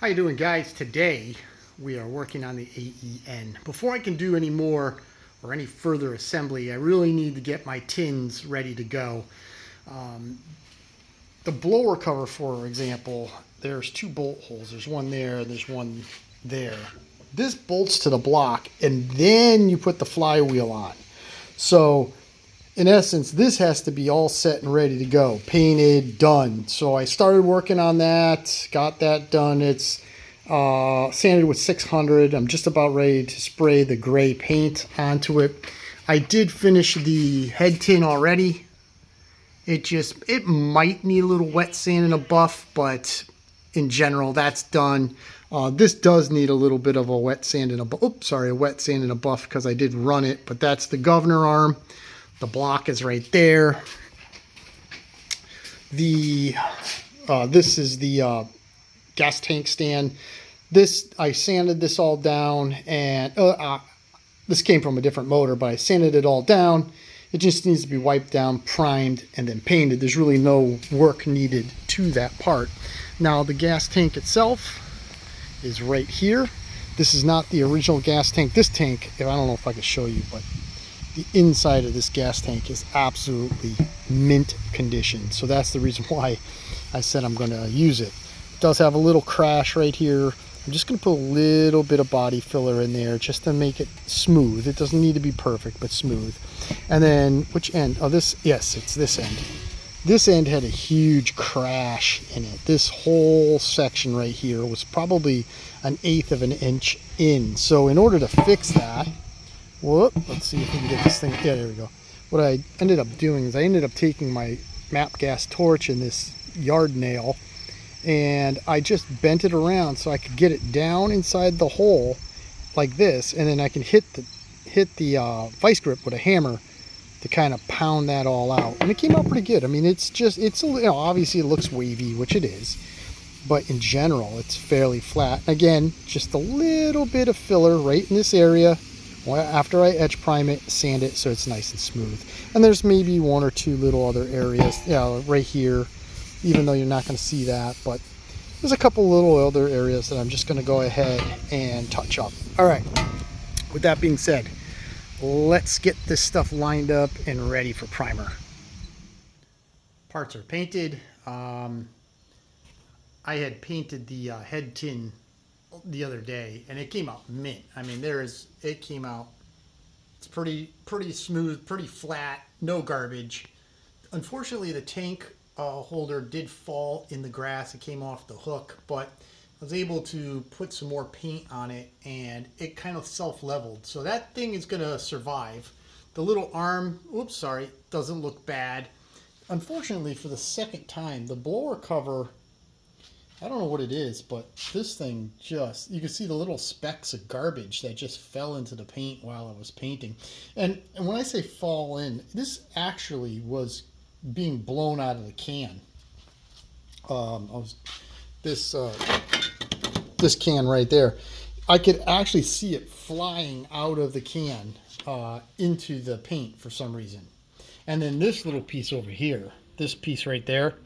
How you doing, guys? Today we are working on the AEN. Before I can do any more or any further assembly, I really need to get my tins ready to go. The blower cover, for example, there's two bolt holes. There's one there, there's one there. This bolts to the block, and then you put the flywheel on. So in essence, this has to be all set and ready to go, painted, done. So I started working on that, got that done. It's sanded with 600. I'm just about ready to spray the gray paint onto it. I did finish the head tin already. It might need a little wet sand and a buff, but in general, that's done. This does need a little bit of a wet sand and a wet sand and a buff because I did run it, but that's the governor arm. The block is right there. This is the gas tank stand. I sanded this all down, and this came from a different motor, but I sanded it all down. It just needs to be wiped down, primed, and then painted. There's really no work needed to that part. Now the gas tank itself is right here. This is not the original gas tank. This tank, I don't know if I can show you, but the inside of this gas tank is absolutely mint condition. So that's the reason why I said I'm going to use it. It does have a little crash right here. I'm just going to put a little bit of body filler in there just to make it smooth. It doesn't need to be perfect, but smooth. And then which end? Oh, this, yes, it's this end. This end had a huge crash in it. This whole section right here was probably 1/8 of an inch in. So in order to fix that, let's see if we can get this thing. Yeah, there we go. What I ended up doing is I ended up taking my MAP gas torch and this yard nail, and I just bent it around so I could get it down inside the hole like this, and then I can hit the vice grip with a hammer to kind of pound that all out. And it came out pretty good. I mean, obviously it looks wavy, which it is, but in general it's fairly flat. Again, just a little bit of filler right in this area. After I etch prime it, sand it so it's nice and smooth. And there's maybe one or two little other areas, right here, even though you're not going to see that, but there's a couple little other areas that I'm just going to go ahead and touch up. All right, with that being said, let's get this stuff lined up and ready for primer. Parts are painted. I had painted the head tin the other day, and it came out mint. I mean, it came out, it's pretty smooth, pretty flat, no garbage. Unfortunately, the tank holder did fall in the grass. It came off the hook, but I was able to put some more paint on it, and it kind of self-leveled. So that thing is going to survive. The little arm, doesn't look bad. Unfortunately, for the second time, the blower cover, I don't know what it is, but this thing you can see the little specks of garbage that just fell into the paint while I was painting. And when I say fall in, this actually was being blown out of the can. This can right there, I could actually see it flying out of the can into the paint for some reason. And then this little piece over here, this piece right there,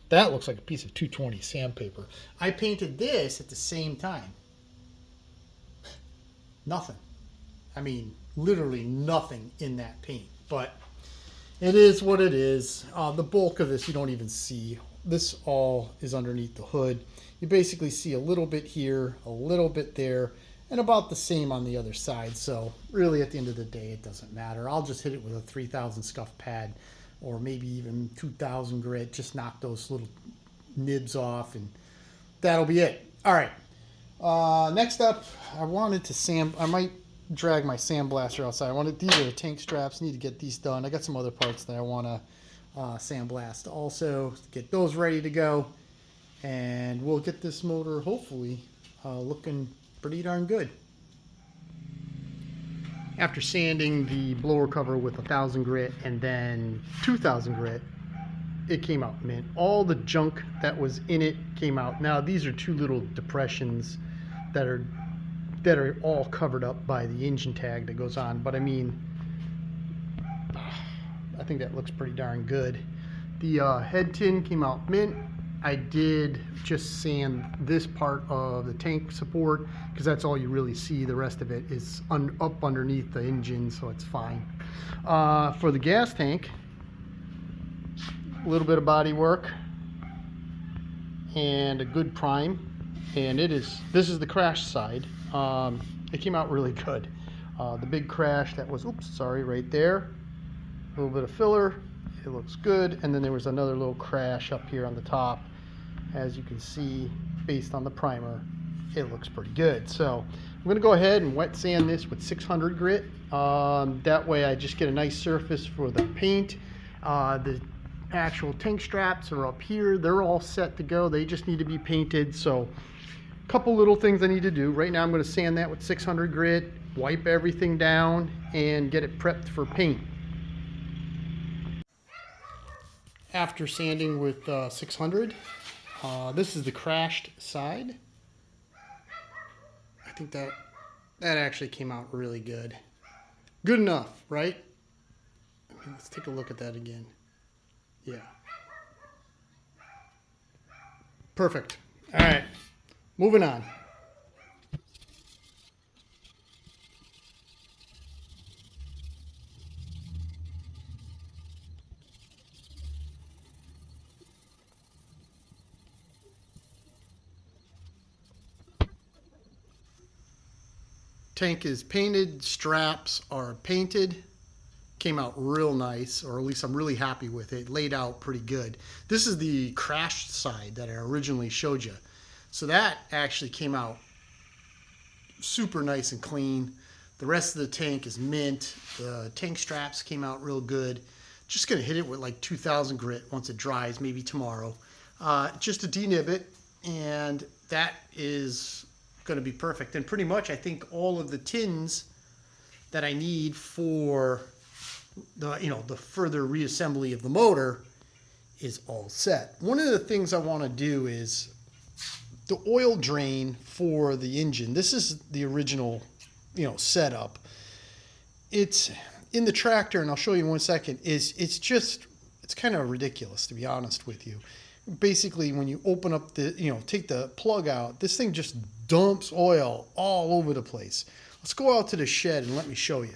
that looks like a piece of 220 sandpaper. I painted this at the same time. Nothing. I mean, literally nothing in that paint. But it is what it is. The bulk of this you don't even see. This all is underneath the hood. You basically see a little bit here, a little bit there, and about the same on the other side. So really at the end of the day, it doesn't matter. I'll just hit it with a 3000 scuff pad, or maybe even 2000 grit. Just knock those little nibs off, and that'll be it. All right. Next up, I might drag my sandblaster outside. These are the tank straps. Need to get these done. I got some other parts that I want to sandblast also. Get those ready to go, and we'll get this motor hopefully looking pretty darn good. After sanding the blower cover with 1000 grit and then 2000 grit, it came out mint. All the junk that was in it came out. Now these are two little depressions that are all covered up by the engine tag that goes on, but I mean, I think that looks pretty darn good. The head tin came out mint. I did just sand this part of the tank support because that's all you really see. The rest of it is up underneath the engine, so it's fine. For the gas tank, a little bit of body work and a good prime, and this is the crash side. It came out really good. The big crash that was, oops, sorry, right there. A little bit of filler, it looks good. And then there was another little crash up here on the top. As you can see, based on the primer, it looks pretty good. So I'm gonna go ahead and wet sand this with 600 grit. That way I just get a nice surface for the paint. The actual tank straps are up here. They're all set to go. They just need to be painted. So a couple little things I need to do. Right now I'm gonna sand that with 600 grit, wipe everything down, and get it prepped for paint. After sanding with 600, this is the crashed side. I think that actually came out really good. Good enough, right? I mean, let's take a look at that again. Yeah. Perfect. All right, moving on. Tank is painted, straps are painted. Came out real nice, or at least I'm really happy with it. Laid out pretty good. This is the crashed side that I originally showed you. So that actually came out super nice and clean. The rest of the tank is mint. The tank straps came out real good. Just gonna hit it with like 2000 grit once it dries, maybe tomorrow. Just to denib it, and that is gonna be perfect. And pretty much I think all of the tins that I need for the further reassembly of the motor is all set. One of the things I want to do is the oil drain for the engine. This is the original, setup. It's in the tractor, and I'll show you in 1 second. It's kind of ridiculous, to be honest with you. Basically, when you open up take the plug out, this thing just dumps oil all over the place. Let's go out to the shed and let me show you.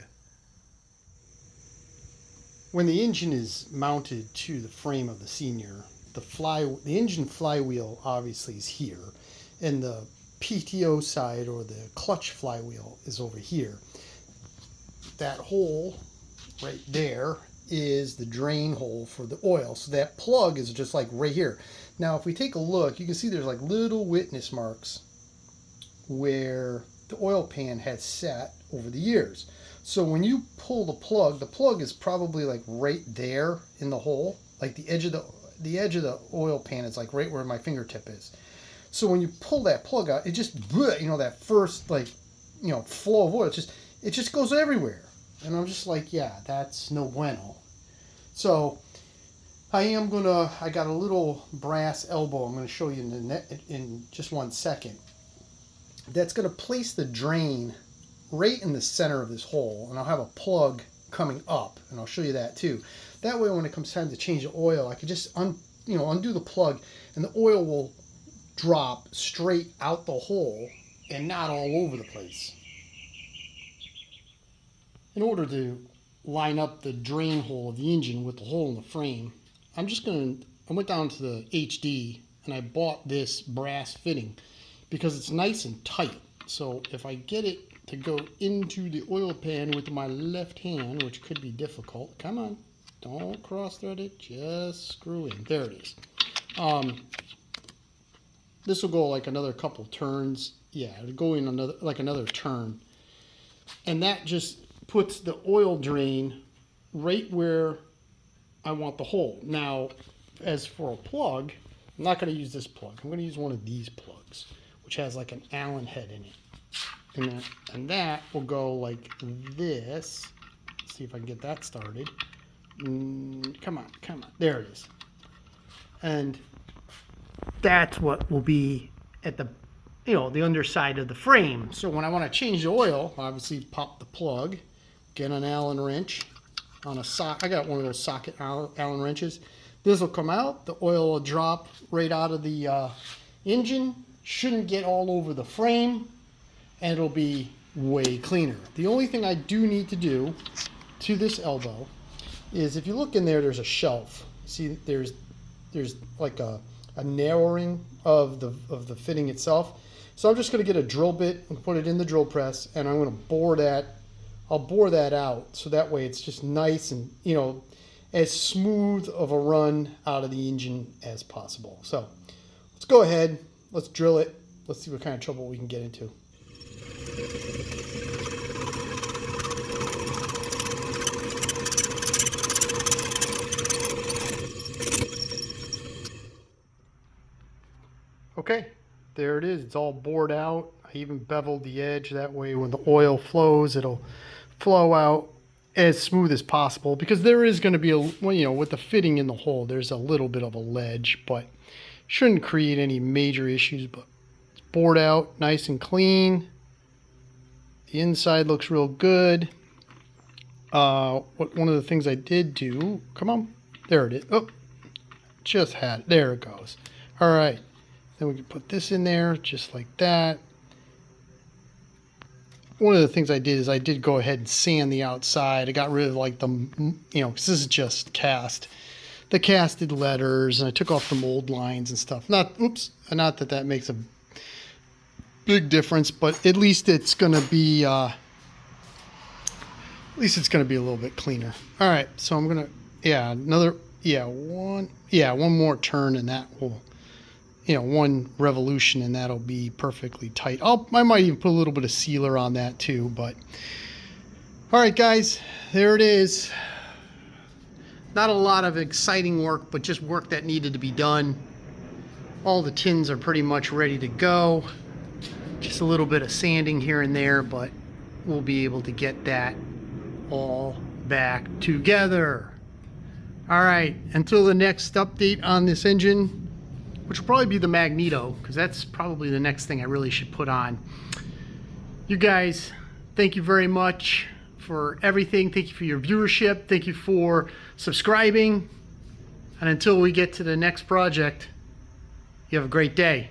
When the engine is mounted to the frame of the Senior, the engine flywheel obviously is here, and the PTO side, or the clutch flywheel, is over here. That hole right there is the drain hole for the oil. So that plug is just like right here. Now if we take a look, you can see there's like little witness marks where the oil pan has sat over the years. So when you pull the plug is probably like right there in the hole. Like the edge of the oil pan is like right where my fingertip is. So when you pull that plug out, it just, that first flow of oil, it just goes everywhere. And I'm just like, yeah, that's no bueno. So I got a little brass elbow I'm gonna show you in just 1 second. That's gonna place the drain right in the center of this hole, and I'll have a plug coming up, and I'll show you that too. That way when it comes time to change the oil, I can just undo the plug, and the oil will drop straight out the hole and not all over the place. In order to line up the drain hole of the engine with the hole in the frame, I went down to the HD and I bought this brass fitting because it's nice and tight. So if I get it to go into the oil pan with my left hand, which could be difficult. Come on, don't cross thread it, just screw in. There it is. This will go like another couple turns. Yeah, it'll go in another turn. And that just puts the oil drain right where I want the hole. Now, as for a plug, I'm not going to use this plug. I'm going to use one of these plugs, which has like an Allen head in it. And that will go like this. Let's see if I can get that started. Come on. There it is. And that's what will be at the underside of the frame. So when I want to change the oil, obviously pop the plug, get an Allen wrench on a sock. I got one of those socket Allen wrenches. This will come out, the oil will drop right out of the engine, shouldn't get all over the frame, and it'll be way cleaner. The only thing I do need to do to this elbow is, if you look in there, there's a shelf. See, there's like a narrowing of the fitting itself. So I'm just going to get a drill bit and put it in the drill press, and I'm going to bore that. I'll bore that out so that way it's just nice and, you know, as smooth of a run out of the engine as possible. So let's go ahead, let's drill it. Let's see what kind of trouble we can get into. Okay, there it is. It's all bored out. I even beveled the edge. That way when the oil flows, it'll flow out as smooth as possible, because there is going to be a, well, you know, with the fitting in the hole, there's a little bit of a ledge, but shouldn't create any major issues. But it's bored out nice and clean. The inside looks real good. One of the things I did do, come on, there it is. Oh, just had it. There it goes. All right. Then we can put this in there just like that. One of the things I did is I did go ahead and sand the outside. I got rid of like the, you know, because this is just cast, the casted letters, and I took off the mold lines and stuff. Not that that makes a big difference, but at least it's going to be, a little bit cleaner. All right, so I'm gonna, one more turn, and that will, you know, one revolution, and that'll be perfectly tight. I might even put a little bit of sealer on that too, but all right, guys, there it is. Not a lot of exciting work, but just work that needed to be done. All the tins are pretty much ready to go. Just a little bit of sanding here and there, but we'll be able to get that all back together. All right, until the next update on this engine, which will probably be the magneto, because that's probably the next thing I really should put on. You guys, thank you very much for everything. Thank you for your viewership. Thank you for subscribing. And until we get to the next project, you have a great day.